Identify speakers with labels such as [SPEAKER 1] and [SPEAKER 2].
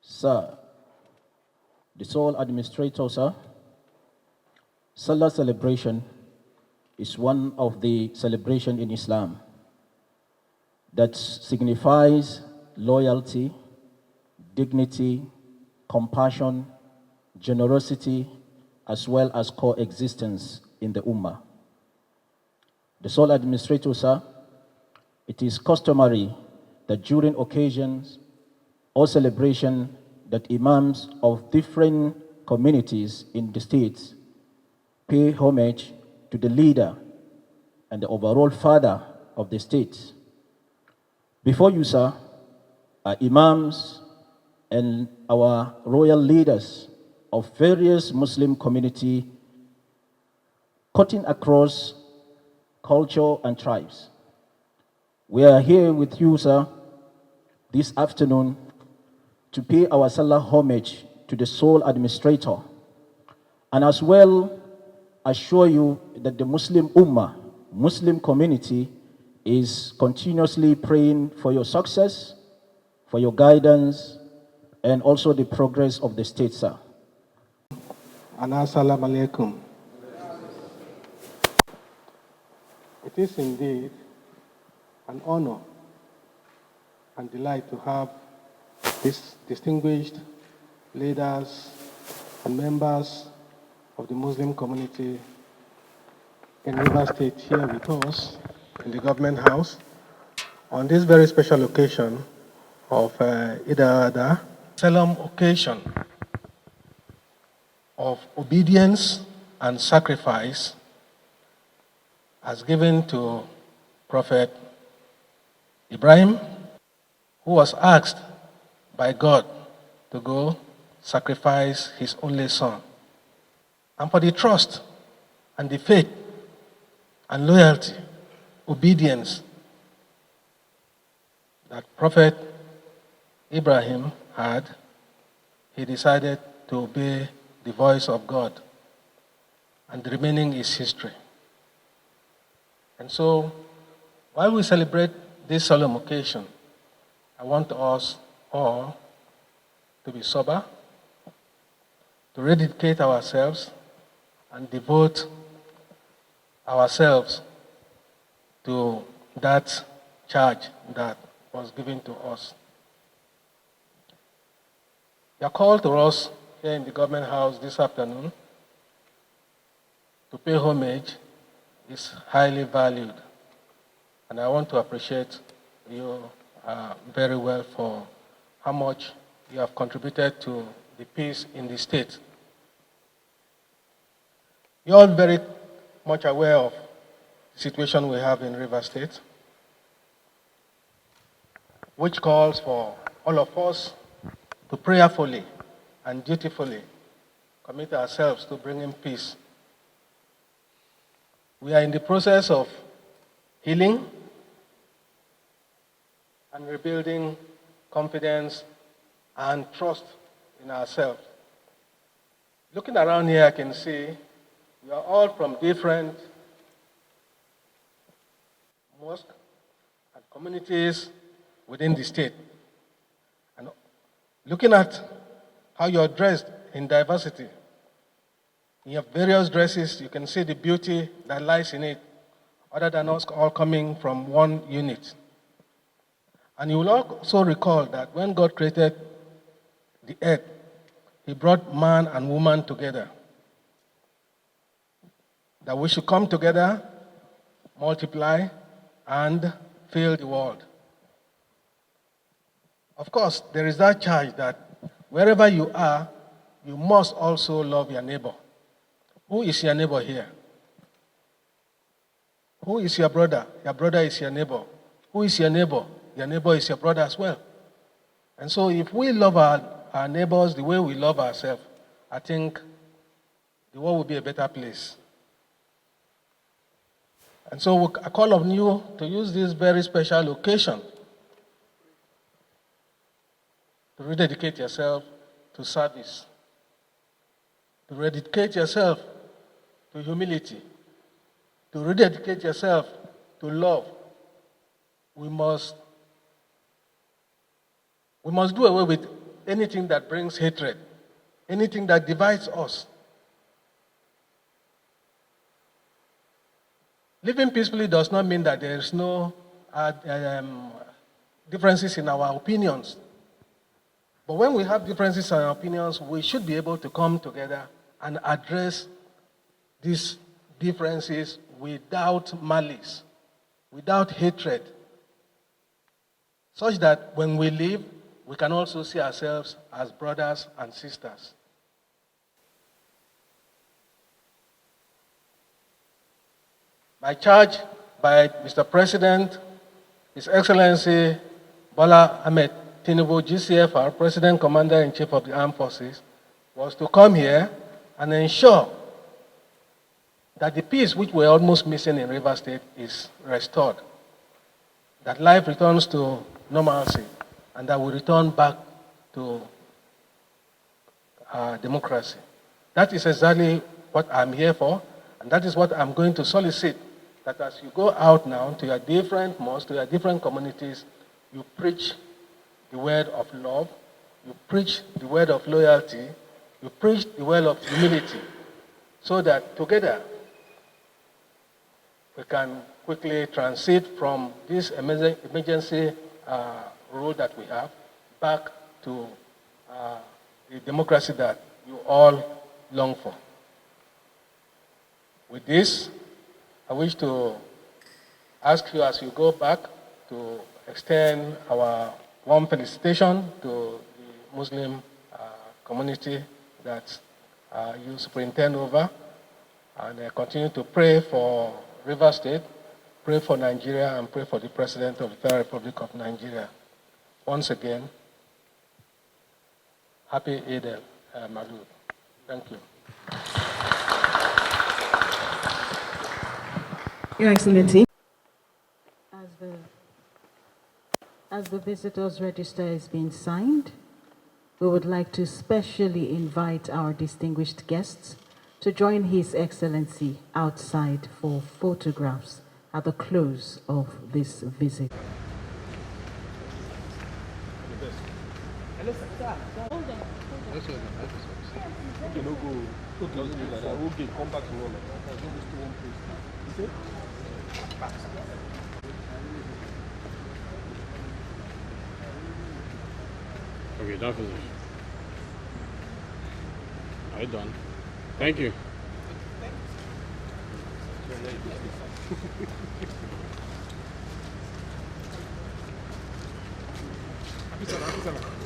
[SPEAKER 1] Sir, the sole administrator, sir, Salah celebration is one of the celebrations in Islam that signifies loyalty, dignity, compassion, generosity, as well as coexistence in the Ummah. The sole administrator, sir, it is customary that during occasions or celebration that imams of different communities in the states pay homage to the leader and the overall father of the state. Before you, sir, are imams and our royal leaders of various Muslim community cutting across culture and tribes. We are here with you, sir, this afternoon to pay our Salah homage to the sole administrator and as well assure you that the Muslim Ummah, Muslim community is continuously praying for your success, for your guidance, and also the progress of the state, sir.
[SPEAKER 2] Assalamu alaikum. It is indeed an honor and delight to have these distinguished leaders and members of the Muslim community in Rivers State here with us in the government house on this very special occasion of Eid al-Adha, solemn occasion of obedience and sacrifice as given to Prophet Ibrahim, who was asked by God to go sacrifice his only son. And for the trust and the faith and loyalty, obedience that Prophet Ibrahim had, he decided to obey the voice of God, and the remaining is history. And so, while we celebrate this solemn occasion, I want us all to be sober, to rededicate ourselves and devote ourselves to that charge that was given to us. Your call to us here in the government house this afternoon to pay homage is highly valued. And I want to appreciate you very well for how much you have contributed to the peace in the state. You're all very much aware of the situation we have in Rivers State, which calls for all of us to prayerfully and dutifully commit ourselves to bringing peace. We are in the process of healing and rebuilding confidence and trust in ourselves. Looking around here, I can see we are all from different mosques and communities within the state. And looking at how you're dressed in diversity, in your various dresses, you can see the beauty that lies in it, other than us all coming from one unit. And you will also recall that when God created the earth, he brought man and woman together. That we should come together, multiply, and fill the world. Of course, there is that charge that wherever you are, you must also love your neighbor. Who is your neighbor here? Who is your brother? Your brother is your neighbor. Who is your neighbor? Your neighbor is your brother as well. And so if we love our neighbors the way we love ourselves, I think the world will be a better place. And so I call on you to use this very special occasion to rededicate yourself to service, to rededicate yourself to humility, to rededicate yourself to love, we must do away with anything that brings hatred, anything that divides us. Living peacefully does not mean that there is no differences in our opinions. But when we have differences in our opinions, we should be able to come together and address these differences without malice, without hatred, such that when we live, we can also see ourselves as brothers and sisters. My charge by Mr. President, His Excellency Bola Ahmed Tinubu, GCFR, President Commander-in-Chief of the Armed Forces, was to come here and ensure that the peace which we're almost missing in Rivers State is restored, that life returns to normalcy, and that we return back to democracy. That is exactly what I'm here for, and that is what I'm going to solicit, that as you go out now to your different mosques, to your different communities, you preach the word of love, you preach the word of loyalty, you preach the word of humility, so that together we can quickly transit from this emergency rule that we have back to the democracy that you all long for. With this, I wish to ask you as you go back to extend our warm felicitation to the Muslim community that you superintend over, and continue to pray for Rivers State, pray for Nigeria, and pray for the President of the Federal Republic of Nigeria. Once again, happy Eid al-Maulud. Thank you.
[SPEAKER 3] Your Excellency, as the visitors register is being signed, we would like to specially invite our distinguished guests to join His Excellency outside for photographs at the close of this visit.
[SPEAKER 4] Okay, that is it. All done. Thank you.
[SPEAKER 2] Happy Salah.